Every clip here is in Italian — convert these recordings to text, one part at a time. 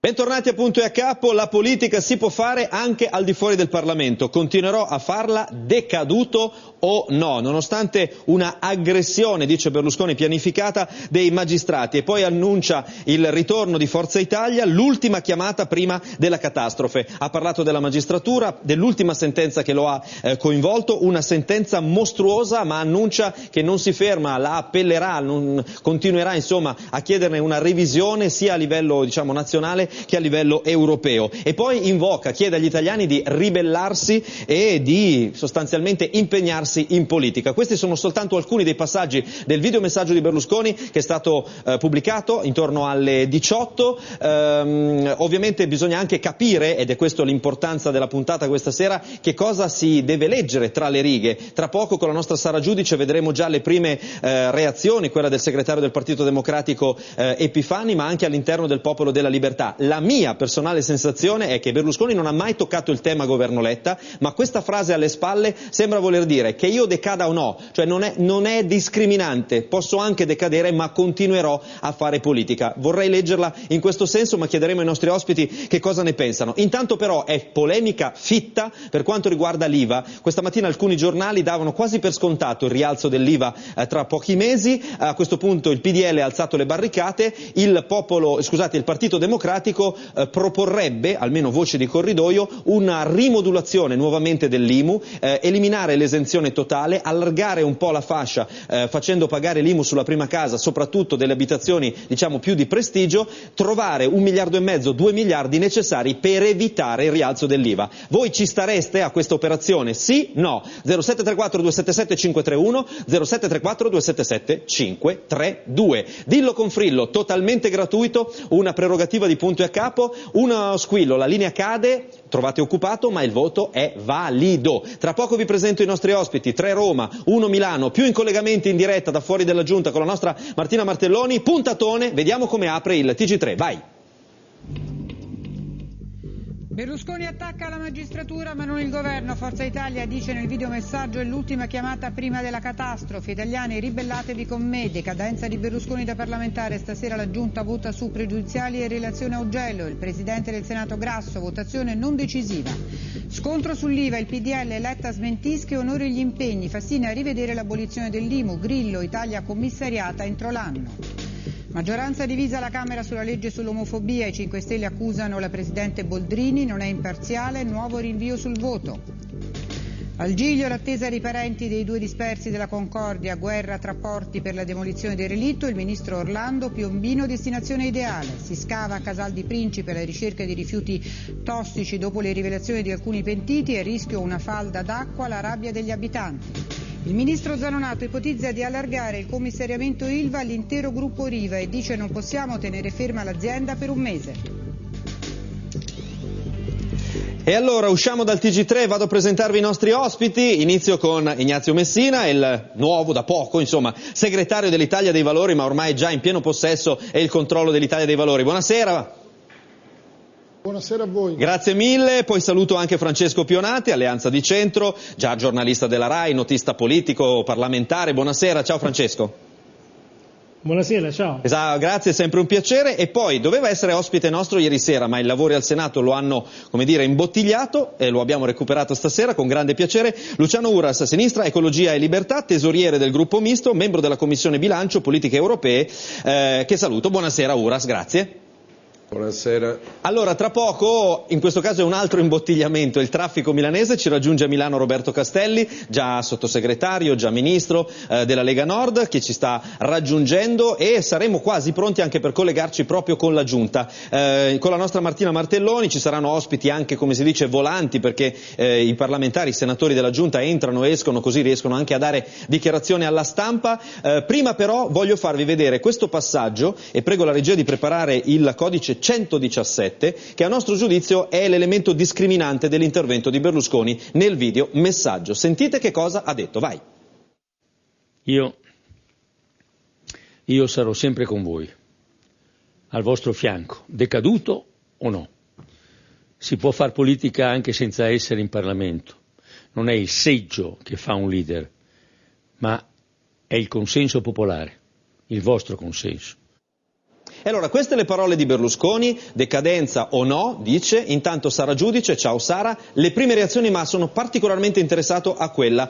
Bentornati a Punto e a Capo. La politica si può fare anche al di fuori del Parlamento. Continuerò a farla decaduto o no, nonostante una aggressione, dice Berlusconi, pianificata dei magistrati, e poi annuncia il ritorno di Forza Italia, l'ultima chiamata prima della catastrofe. Ha parlato della magistratura, dell'ultima sentenza che lo ha coinvolto, una sentenza mostruosa, ma annuncia che non si ferma, la appellerà, continuerà insomma a chiederne una revisione sia a livello nazionale che a livello europeo, e poi chiede agli italiani di ribellarsi e di sostanzialmente impegnarsi in politica. Questi sono soltanto alcuni dei passaggi del videomessaggio di Berlusconi che è stato pubblicato intorno alle 18. Ovviamente bisogna anche capire, ed è questa l'importanza della puntata questa sera, che cosa si deve leggere tra le righe. Tra poco con la nostra Sara Giudice vedremo già le prime reazioni, quella del segretario del Partito Democratico Epifani, ma anche all'interno del Popolo della Libertà. La mia personale sensazione è che Berlusconi non ha mai toccato il tema governo Letta, ma questa frase alle spalle sembra voler dire che io decada o no, cioè non è discriminante, posso anche decadere ma continuerò a fare politica. Vorrei leggerla in questo senso, ma chiederemo ai nostri ospiti che cosa ne pensano. Intanto però è polemica fitta per quanto riguarda l'IVA. Questa mattina alcuni giornali davano quasi per scontato il rialzo dell'IVA tra pochi mesi. A questo punto il PDL ha alzato le barricate, il Partito Democratico proporrebbe, almeno voce di corridoio, una rimodulazione nuovamente dell'IMU, eliminare l'esenzione totale, allargare un po' la fascia facendo pagare l'IMU sulla prima casa, soprattutto delle abitazioni più di prestigio, trovare 1,5 miliardi, 2 miliardi necessari per evitare il rialzo dell'IVA. Voi ci stareste a questa operazione? Sì? No? 0734 277 531, 0734 277 532. Dillo con Frillo, totalmente gratuito, una prerogativa di Punto e a Capo. Uno squillo, la linea cade, trovate occupato, ma il voto è valido. Tra poco vi presento i nostri ospiti: 3 Roma, 1 Milano, più in collegamenti in diretta da fuori della Giunta con la nostra Martina Martelloni. Puntatone, vediamo come apre il TG3, vai! Berlusconi attacca la magistratura ma non il governo. Forza Italia dice nel videomessaggio: è l'ultima chiamata prima della catastrofe. Italiani, ribellatevi con me. Decadenza di Berlusconi da parlamentare. Stasera la Giunta vota su pregiudiziali e relazione Augello. Il Presidente del Senato Grasso, votazione non decisiva. Scontro sull'IVA, il PDL, Letta smentisca e onori gli impegni. Fassina a rivedere l'abolizione dell'IMU. Grillo, Italia commissariata entro l'anno. Maggioranza divisa alla Camera sulla legge sull'omofobia. I 5 Stelle accusano la Presidente Boldrini, non è imparziale, nuovo rinvio sul voto. Al Giglio l'attesa dei parenti dei 2 dispersi della Concordia, guerra tra porti per la demolizione del relitto, il ministro Orlando, Piombino destinazione ideale. Si scava a Casal di Principe alla ricerca di rifiuti tossici dopo le rivelazioni di alcuni pentiti, e a rischio una falda d'acqua, la rabbia degli abitanti. Il ministro Zanonato ipotizza di allargare il commissariamento Ilva all'intero gruppo Riva e dice: non possiamo tenere ferma l'azienda per un mese. E allora usciamo dal TG3, vado a presentarvi i nostri ospiti. Inizio con Ignazio Messina, il nuovo, da poco, segretario dell'Italia dei Valori, ma ormai già in pieno possesso e il controllo dell'Italia dei Valori. Buonasera. Buonasera a voi. Grazie mille, poi saluto anche Francesco Pionati, Alleanza di Centro, già giornalista della RAI, notista politico, parlamentare. Buonasera, ciao Francesco. Buonasera, ciao. Grazie, è sempre un piacere. E poi doveva essere ospite nostro ieri sera, ma i lavori al Senato lo hanno, imbottigliato e lo abbiamo recuperato stasera con grande piacere. Luciano Uras, Sinistra, Ecologia e Libertà, tesoriere del gruppo misto, membro della Commissione Bilancio, Politiche Europee, che saluto. Buonasera Uras, grazie. Buonasera. Allora, tra poco, in questo caso è un altro imbottigliamento, il traffico milanese. Ci raggiunge a Milano Roberto Castelli, già sottosegretario, già ministro della Lega Nord, che ci sta raggiungendo, e saremo quasi pronti anche per collegarci proprio con la Giunta. Con la nostra Martina Martelloni ci saranno ospiti anche, come si dice, volanti, perché i parlamentari, i senatori della Giunta entrano e escono, così riescono anche a dare dichiarazioni alla stampa. Prima però voglio farvi vedere questo passaggio, e prego la regia di preparare il codice 117, che a nostro giudizio è l'elemento discriminante dell'intervento di Berlusconi nel video messaggio. Sentite che cosa ha detto, vai. Io sarò sempre con voi, al vostro fianco, decaduto o no. Si può far politica anche senza essere in Parlamento. Non è il seggio che fa un leader, ma è il consenso popolare, il vostro consenso. E allora queste le parole di Berlusconi, decadenza o no, dice, intanto Sara Giudice, ciao Sara, le prime reazioni, ma sono particolarmente interessato a quella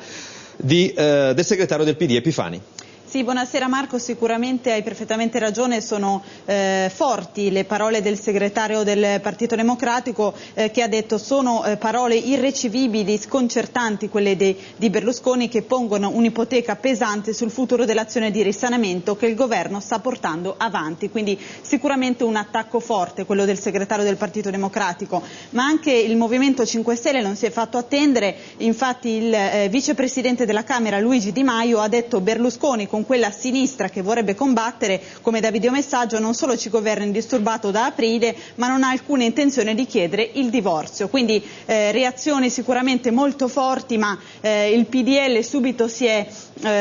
del segretario del PD Epifani. Sì, buonasera Marco, sicuramente hai perfettamente ragione, sono forti le parole del segretario del Partito Democratico che ha detto sono parole irricevibili, sconcertanti quelle di Berlusconi, che pongono un'ipoteca pesante sul futuro dell'azione di risanamento che il governo sta portando avanti, quindi sicuramente un attacco forte quello del segretario del Partito Democratico, ma anche il Movimento 5 Stelle non si è fatto attendere, infatti il vicepresidente della Camera Luigi Di Maio ha detto Berlusconi con quella sinistra che vorrebbe combattere come da videomessaggio non solo ci governa indisturbato da aprile, ma non ha alcuna intenzione di chiedere il divorzio. Quindi reazioni sicuramente molto forti, ma il PDL subito si è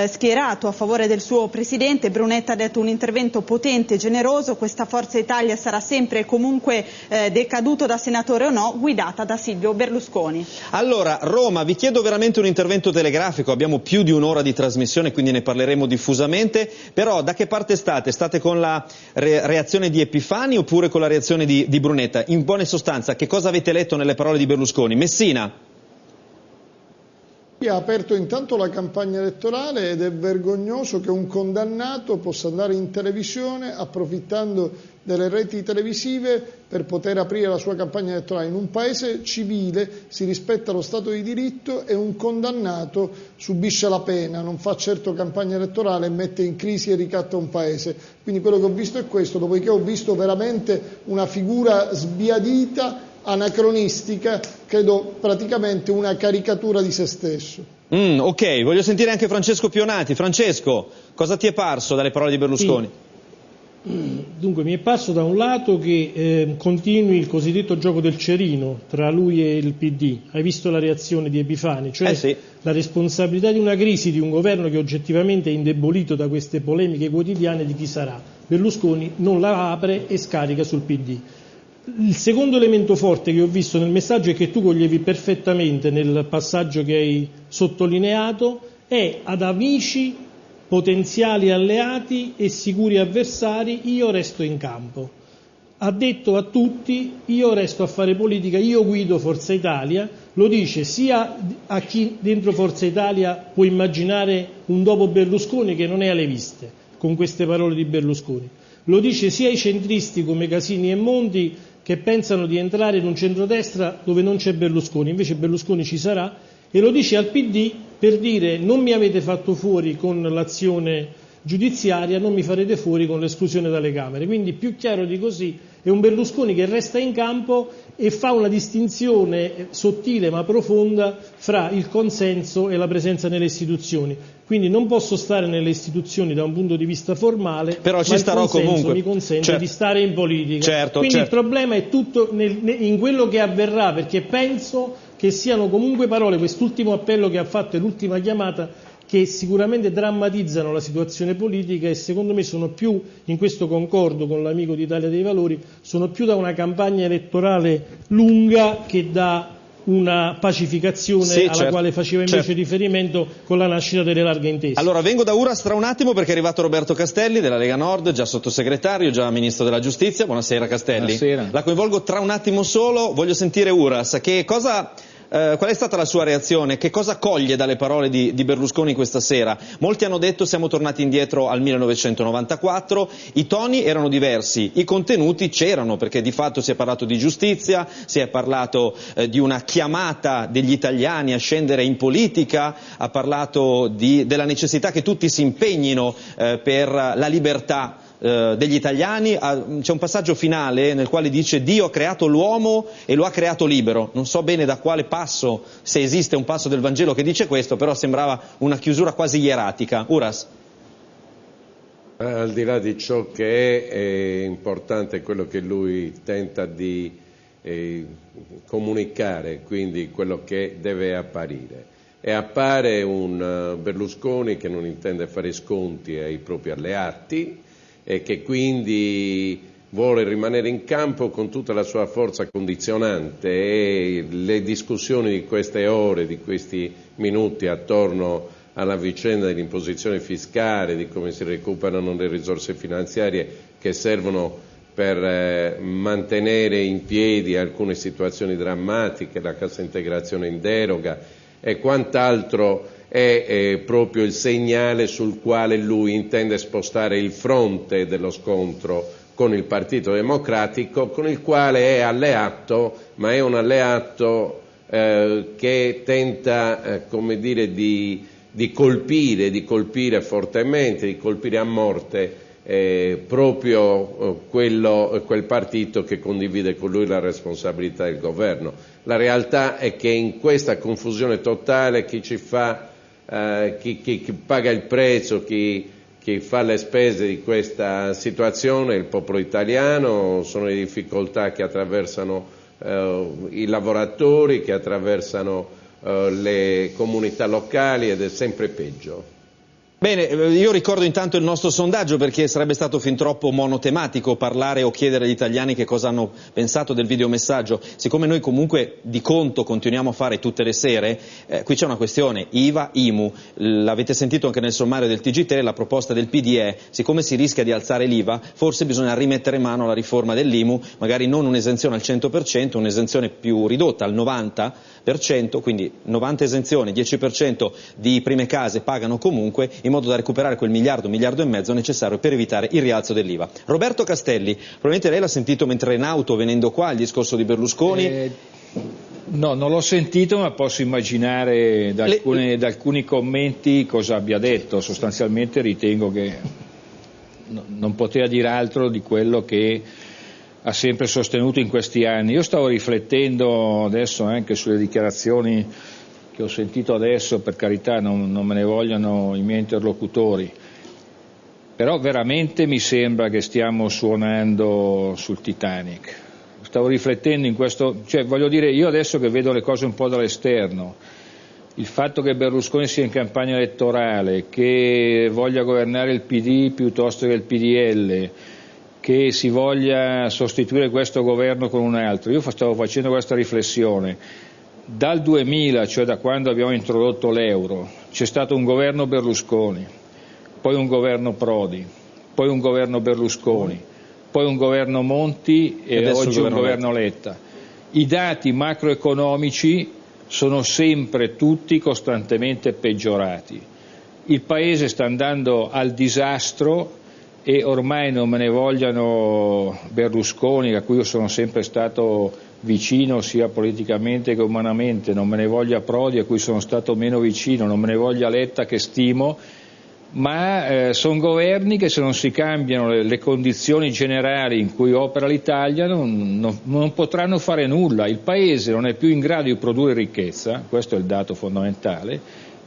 schierato a favore del suo presidente. Brunetta ha detto un intervento potente e generoso, questa Forza Italia sarà sempre e comunque decaduto da senatore o no, guidata da Silvio Berlusconi. Allora, Roma, vi chiedo veramente un intervento telegrafico, abbiamo più di un'ora di trasmissione, quindi ne parleremo diffusamente, però da che parte state? State con la reazione di Epifani oppure con la reazione di Brunetta? In buona sostanza, che cosa avete letto nelle parole di Berlusconi? Messina? Ha aperto intanto la campagna elettorale ed è vergognoso che un condannato possa andare in televisione approfittando delle reti televisive per poter aprire la sua campagna elettorale. In un paese civile si rispetta lo Stato di diritto e un condannato subisce la pena, non fa certo campagna elettorale e mette in crisi e ricatta un paese. Quindi quello che ho visto è questo, dopodiché ho visto veramente una figura sbiadita, anacronistica, credo praticamente una caricatura di se stesso. Ok, voglio sentire anche Francesco Pionati. Francesco, cosa ti è parso dalle parole di Berlusconi? Sì. Dunque mi è parso da un lato che continui il cosiddetto gioco del cerino tra lui e il PD. Hai visto la reazione di Epifani? Cioè sì. La responsabilità di una crisi di un governo che oggettivamente è indebolito da queste polemiche quotidiane di chi sarà. Berlusconi non la apre e scarica sul PD. Il secondo elemento forte che ho visto nel messaggio e che tu coglievi perfettamente nel passaggio che hai sottolineato è: ad amici, potenziali alleati e sicuri avversari io resto in campo. Ha detto a tutti io resto a fare politica, io guido Forza Italia, lo dice sia a chi dentro Forza Italia può immaginare un dopo Berlusconi che non è alle viste con queste parole di Berlusconi, lo dice sia ai centristi come Casini e Monti che pensano di entrare in un centrodestra dove non c'è Berlusconi, invece Berlusconi ci sarà, e lo dice al PD per dire non mi avete fatto fuori con l'azione giudiziaria, non mi farete fuori con l'esclusione dalle Camere. Quindi più chiaro di così è un Berlusconi che resta in campo e fa una distinzione sottile ma profonda fra il consenso e la presenza nelle istituzioni. Quindi non posso stare nelle istituzioni da un punto di vista formale, però ci ma starò il consenso comunque. mi consente Certo. di stare in politica. Certo, quindi certo. Il problema è tutto in quello che avverrà, perché penso che siano comunque parole, quest'ultimo appello che ha fatto e l'ultima chiamata, che sicuramente drammatizzano la situazione politica e secondo me sono più, in questo concordo con l'amico di Italia dei Valori, sono più da una campagna elettorale lunga che da una pacificazione alla quale faceva invece riferimento con la nascita delle larghe intese. Allora vengo da Uras tra un attimo perché è arrivato Roberto Castelli della Lega Nord, già sottosegretario, già ministro della giustizia. Buonasera Castelli. Buonasera. La coinvolgo tra un attimo solo, voglio sentire Uras, qual è stata la sua reazione? Che cosa coglie dalle parole di Berlusconi questa sera? Molti hanno detto siamo tornati indietro al 1994, i toni erano diversi, i contenuti c'erano perché di fatto si è parlato di giustizia, si è parlato di una chiamata degli italiani a scendere in politica, ha parlato della necessità che tutti si impegnino per la libertà degli italiani. C'è un passaggio finale nel quale dice Dio ha creato l'uomo e lo ha creato libero. Non so bene da quale passo, se esiste un passo del Vangelo che dice questo, però sembrava una chiusura quasi ieratica. Uras? Al di là di ciò che è importante quello che lui tenta di comunicare, quindi quello che deve apparire. E appare un Berlusconi che non intende fare sconti ai propri alleati e che quindi vuole rimanere in campo con tutta la sua forza condizionante, e le discussioni di queste ore, di questi minuti attorno alla vicenda dell'imposizione fiscale, di come si recuperano le risorse finanziarie che servono per mantenere in piedi alcune situazioni drammatiche, la cassa integrazione in deroga e quant'altro, è proprio il segnale sul quale lui intende spostare il fronte dello scontro con il Partito Democratico, con il quale è alleato, ma è un alleato che tenta, come dire, di colpire fortemente, di colpire a morte proprio quel partito che condivide con lui la responsabilità del governo. La realtà è che in questa confusione totale chi paga il prezzo, chi fa le spese di questa situazione è il popolo italiano, sono le difficoltà che attraversano i lavoratori, che attraversano le comunità locali, ed è sempre peggio. Bene, io ricordo intanto il nostro sondaggio, perché sarebbe stato fin troppo monotematico parlare o chiedere agli italiani che cosa hanno pensato del videomessaggio. Siccome noi comunque di conto continuiamo a fare tutte le sere, qui c'è una questione, IVA, IMU, l'avete sentito anche nel sommario del TG3, la proposta del PD è, siccome si rischia di alzare l'IVA, forse bisogna rimettere mano alla riforma dell'IMU, magari non un'esenzione al 100%, un'esenzione più ridotta al 90%, quindi 90 esenzioni, 10% di prime case pagano comunque, in modo da recuperare quel miliardo e mezzo necessario per evitare il rialzo dell'IVA. Roberto Castelli, probabilmente lei l'ha sentito mentre in auto venendo qua il discorso di Berlusconi? No, non l'ho sentito, ma posso immaginare da alcuni commenti cosa abbia detto. Sostanzialmente ritengo che non poteva dire altro di quello che ha sempre sostenuto in questi anni. Io stavo riflettendo adesso anche sulle dichiarazioni che ho sentito adesso, per carità non me ne vogliano i miei interlocutori, però veramente mi sembra che stiamo suonando sul Titanic. Stavo riflettendo in questo, cioè voglio dire, io adesso che vedo le cose un po' dall'esterno, il fatto che Berlusconi sia in campagna elettorale, che voglia governare il PD piuttosto che il PDL, che si voglia sostituire questo governo con un altro, io stavo facendo questa riflessione. Dal 2000, cioè da quando abbiamo introdotto l'euro, c'è stato un governo Berlusconi, poi un governo Prodi, poi un governo Berlusconi, poi un governo Monti e oggi un governo Letta. I dati macroeconomici sono sempre tutti costantemente peggiorati. Il Paese sta andando al disastro e ormai non me ne vogliano Berlusconi, a cui io sono sempre stato vicino sia politicamente che umanamente, non me ne voglia Prodi, a cui sono stato meno vicino, non me ne voglia Letta, che stimo, ma sono governi che, se non si cambiano le condizioni generali in cui opera l'Italia, non potranno fare nulla. Il Paese non è più in grado di produrre ricchezza, questo è il dato fondamentale,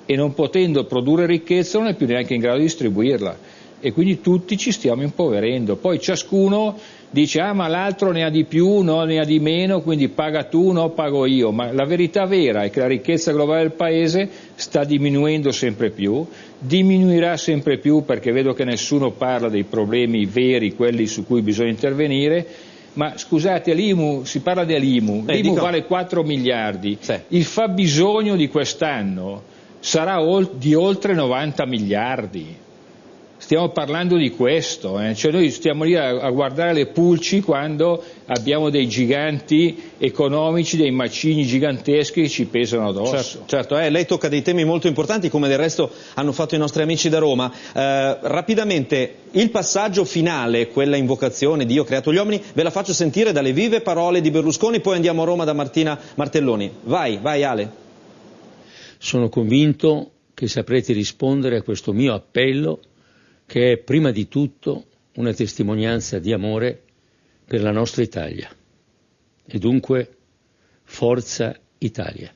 e non potendo produrre ricchezza non è più neanche in grado di distribuirla, e quindi tutti ci stiamo impoverendo. Poi ciascuno dice ma l'altro ne ha di più, no, ne ha di meno, quindi paga tu, no, pago io, ma la verità vera è che la ricchezza globale del Paese sta diminuendo sempre più, diminuirà sempre più, perché vedo che nessuno parla dei problemi veri, quelli su cui bisogna intervenire. Ma scusate, l'IMU, si parla dell'IMU, l'IMU vale 4 miliardi, sì. Il fabbisogno di quest'anno sarà di oltre 90 miliardi. Stiamo parlando di questo, cioè noi stiamo lì a guardare le pulci quando abbiamo dei giganti economici, dei macigni giganteschi che ci pesano addosso. Certo, lei tocca dei temi molto importanti, come del resto hanno fatto i nostri amici da Roma. Rapidamente, il passaggio finale, quella invocazione Dio ha creato gli uomini, ve la faccio sentire dalle vive parole di Berlusconi, poi andiamo a Roma da Martina Martelloni. Vai Ale. Sono convinto che saprete rispondere a questo mio appello, che è prima di tutto una testimonianza di amore per la nostra Italia. E dunque, forza Italia!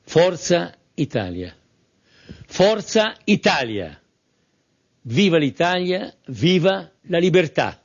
Forza Italia! Forza Italia! Viva l'Italia, viva la libertà!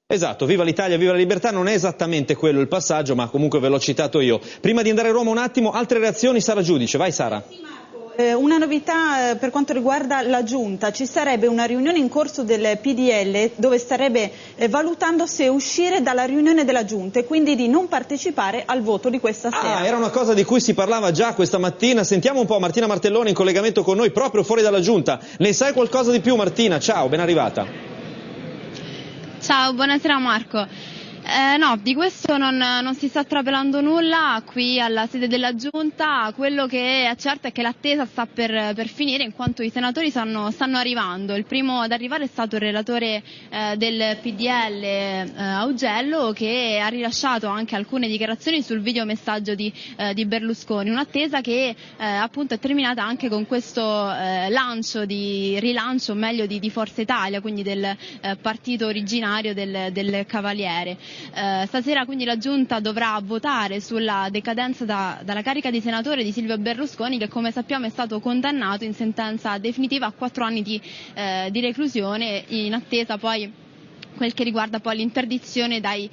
Esatto, viva l'Italia, viva la libertà, non è esattamente quello il passaggio, ma comunque ve l'ho citato io. Prima di andare a Roma un attimo, altre reazioni, Sara Giudice, vai Sara. Sì, Marco, Una novità per quanto riguarda la Giunta: ci sarebbe una riunione in corso del PDL dove starebbe valutando se uscire dalla riunione della Giunta e quindi di non partecipare al voto di questa sera. Era una cosa di cui si parlava già questa mattina. Sentiamo un po' Martina Martelloni in collegamento con noi proprio fuori dalla Giunta. Ne sai qualcosa di più, Martina? Ciao, ben arrivata. Ciao, buonasera Marco. No, di questo non si sta trapelando nulla qui alla sede della Giunta. Quello che è certo è che l'attesa sta per finire, in quanto i senatori stanno arrivando. Il primo ad arrivare è stato il relatore del PDL Augello, che ha rilasciato anche alcune dichiarazioni sul videomessaggio di Berlusconi, un'attesa che appunto è terminata anche con questo rilancio meglio di Forza Italia, quindi del partito originario del Cavaliere. Stasera quindi la Giunta dovrà votare sulla decadenza dalla carica di senatore di Silvio Berlusconi, che come sappiamo è stato condannato in sentenza definitiva a 4 anni di reclusione, in attesa poi quel che riguarda poi l'interdizione dai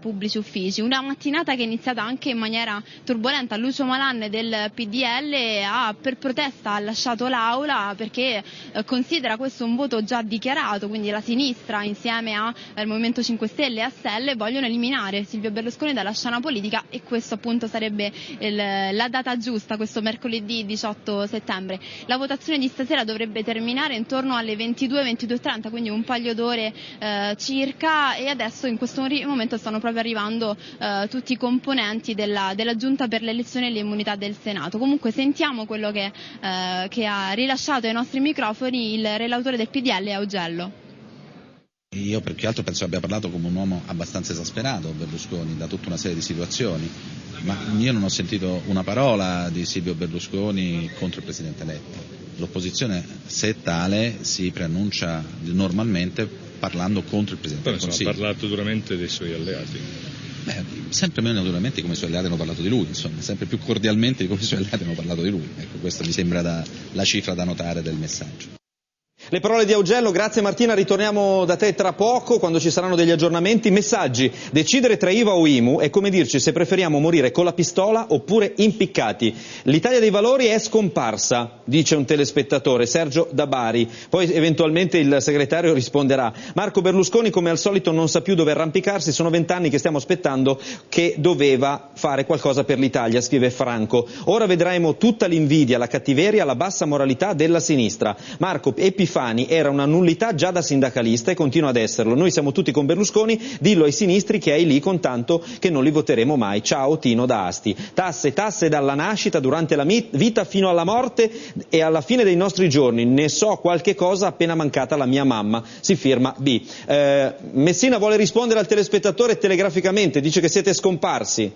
pubblici uffici. Una mattinata che è iniziata anche in maniera turbolenta. Lucio Malan del PDL per protesta ha lasciato l'aula perché considera questo un voto già dichiarato, quindi la sinistra insieme al Movimento 5 Stelle e a Stelle vogliono eliminare Silvio Berlusconi dalla scena politica, e questo appunto sarebbe la data giusta, questo mercoledì 18 settembre. La votazione di stasera dovrebbe terminare intorno alle 22-22:30, quindi un paio d'ore circa, e adesso in questo momento stanno proprio arrivando tutti i componenti della Giunta per le elezioni e le immunità del Senato. Comunque sentiamo quello che ha rilasciato ai nostri microfoni il relatore del PDL Augello. Io più che altro penso abbia parlato come un uomo abbastanza esasperato, Berlusconi, da tutta una serie di situazioni, ma io non ho sentito una parola di Silvio Berlusconi contro il Presidente Letta. L'opposizione, se è tale, si preannuncia normalmente parlando contro il Presidente del Consiglio. Ha parlato duramente dei suoi alleati. Sempre meno duramente come i suoi alleati hanno parlato di lui, insomma, sempre più cordialmente di come i suoi alleati hanno parlato di lui. Ecco, questa mi sembra la cifra da notare del messaggio. Le parole di Augello, grazie Martina, ritorniamo da te tra poco quando ci saranno degli aggiornamenti. Messaggi: decidere tra IVA o IMU è come dirci se preferiamo morire con la pistola oppure impiccati. L'Italia dei Valori è scomparsa, dice un telespettatore, Sergio da Bari. Poi eventualmente il segretario risponderà. Marco Berlusconi come al solito non sa più dove arrampicarsi, sono 20 anni che stiamo aspettando che doveva fare qualcosa per l'Italia, scrive Franco. Ora vedremo tutta l'invidia, la cattiveria, la bassa moralità della sinistra. Marco Epifani era una nullità già da sindacalista e continua ad esserlo. Noi siamo tutti con Berlusconi, dillo ai sinistri che hai lì con tanto che non li voteremo mai. Ciao Tino da Asti. Tasse dalla nascita, durante la vita fino alla morte e alla fine dei nostri giorni. Ne so qualche cosa appena mancata la mia mamma. Si firma B. Messina vuole rispondere al telespettatore telegraficamente, dice che siete scomparsi.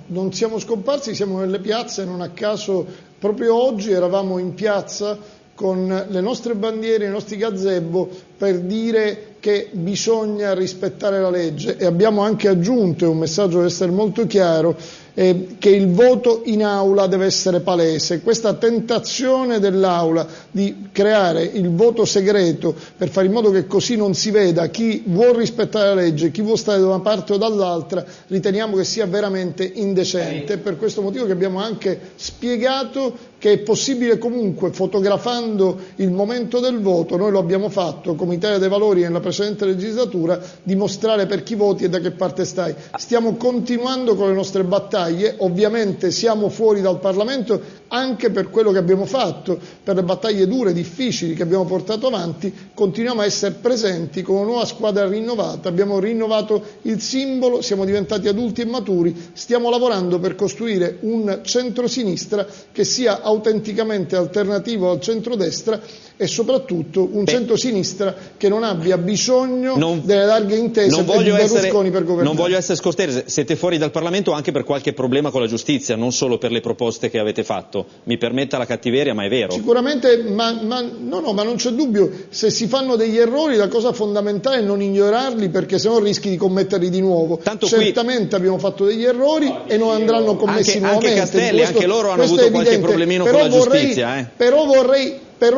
Non siamo scomparsi, siamo nelle piazze, non a caso proprio oggi eravamo in piazza con le nostre bandiere, i nostri gazebo, per dire che bisogna rispettare la legge, e abbiamo anche aggiunto, un messaggio deve essere molto chiaro, che il voto in aula deve essere palese. Questa tentazione dell'aula di creare il voto segreto per fare in modo che così non si veda chi vuol rispettare la legge, chi vuol stare da una parte o dall'altra, riteniamo che sia veramente indecente. Per questo motivo che abbiamo anche spiegato che è possibile comunque, fotografando il momento del voto, noi lo abbiamo fatto come Italia dei Valori nella precedente legislatura, dimostrare per chi voti e da che parte stai. Stiamo continuando con le nostre battaglie, ovviamente siamo fuori dal Parlamento anche per quello che abbiamo fatto, per le battaglie dure, difficili che abbiamo portato avanti, continuiamo a essere presenti con una nuova squadra rinnovata, abbiamo rinnovato il simbolo, siamo diventati adulti e maturi, stiamo lavorando per costruire un centrosinistra che sia autenticamente alternativo al centrodestra e soprattutto un centrosinistra che non abbia bisogno delle larghe intese di Berlusconi per governare. Non voglio essere scortese, siete fuori dal Parlamento anche per qualche problema con la giustizia, non solo per le proposte che avete fatto. Mi permetta la cattiveria, ma è vero. Sicuramente, ma non c'è dubbio, se si fanno degli errori la cosa fondamentale è non ignorarli, perché sennò rischi di commetterli di nuovo. Certamente abbiamo fatto degli errori e non andranno commessi nuovamente. Anche Castelli, anche loro hanno avuto qualche problemino con la giustizia. Però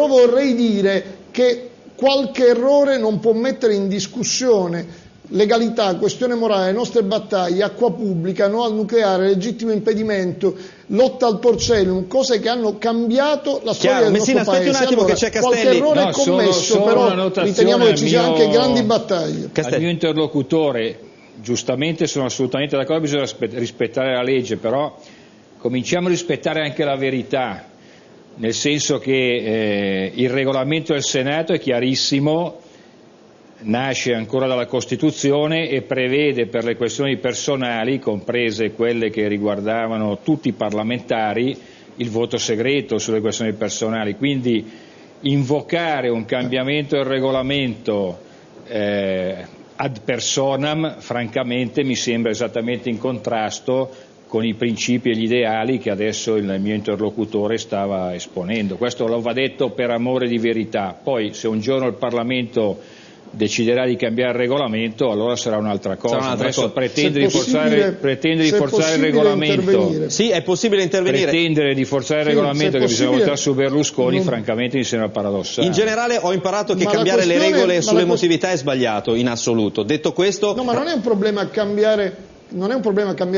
vorrei dire che qualche errore non può mettere in discussione legalità, questione morale, le nostre battaglie, acqua pubblica, no al nucleare, legittimo impedimento, lotta al Porcellum, cose che hanno cambiato la storia del Messina, nostro paese. Un attimo, allora, che c'è Castelli. Qualche errore è commesso, però riteniamo che ci siano anche grandi battaglie. Al mio interlocutore, giustamente sono assolutamente d'accordo, bisogna rispettare la legge, però cominciamo a rispettare anche la verità, nel senso che il regolamento del Senato è chiarissimo, nasce ancora dalla Costituzione e prevede per le questioni personali, comprese quelle che riguardavano tutti i parlamentari, il voto segreto sulle questioni personali. Quindi invocare un cambiamento del regolamento ad personam, francamente mi sembra esattamente in contrasto con i principi e gli ideali che adesso il mio interlocutore stava esponendo. Questo lo va detto per amore di verità. Poi se un giorno il Parlamento deciderà di cambiare il regolamento, allora sarà un'altra cosa. Adesso pretende di forzare il regolamento. Sì, è possibile intervenire. Pretendere di forzare il regolamento che bisogna votare su Berlusconi, francamente mi sembra paradossale. In generale ho imparato che cambiare le regole sull'emotività è sbagliato, in assoluto. Detto questo... No, ma non è un problema cambiare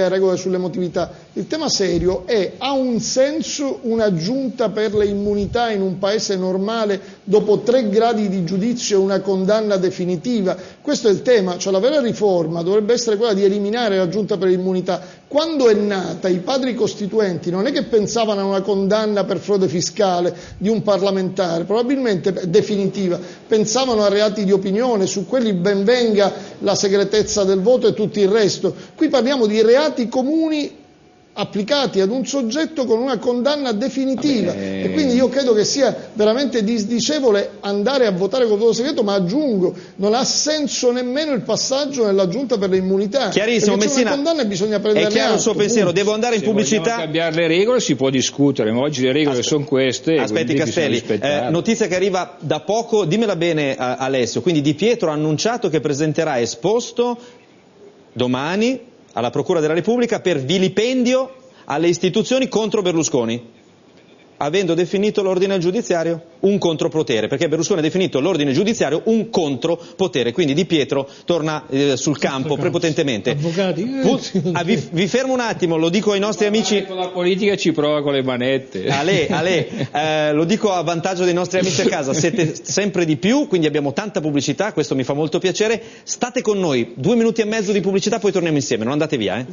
regole sull'emotività. Il tema serio è: ha un senso una giunta per le immunità in un paese normale dopo 3 gradi di giudizio e una condanna definitiva? Questo è il tema, cioè la vera riforma dovrebbe essere quella di eliminare la giunta per le immunità. Quando è nata, i padri costituenti non è che pensavano a una condanna per frode fiscale di un parlamentare, probabilmente definitiva, pensavano a reati di opinione, su quelli ben venga la segretezza del voto e tutto il resto. Qui parliamo di reati comuni applicati ad un soggetto con una condanna definitiva. E quindi io credo che sia veramente disdicevole andare a votare col voto segreto, ma aggiungo, non ha senso nemmeno il passaggio nella giunta per le immunità. Chiarissimo, Messina, c'è una condanna e bisogna prenderne è chiaro il suo pensiero, devo andare in pubblicità. Se cambiare le regole si può discutere, ma oggi le regole sono queste. Aspetti Castelli, notizia che arriva da poco, dimmela bene Alessio, quindi Di Pietro ha annunciato che presenterà esposto domani alla Procura della Repubblica per vilipendio alle istituzioni contro Berlusconi, avendo definito l'ordine giudiziario un contropotere, perché Berlusconi ha definito l'ordine giudiziario un contropotere, quindi Di Pietro torna sul campo prepotentemente. Avvocati, vi fermo un attimo, lo dico ai nostri amici. Con la politica ci prova con le manette. Lo dico a vantaggio dei nostri amici a casa, siete sempre di più, quindi abbiamo tanta pubblicità, questo mi fa molto piacere. State con noi, 2 minuti e mezzo di pubblicità, poi torniamo insieme, non andate via.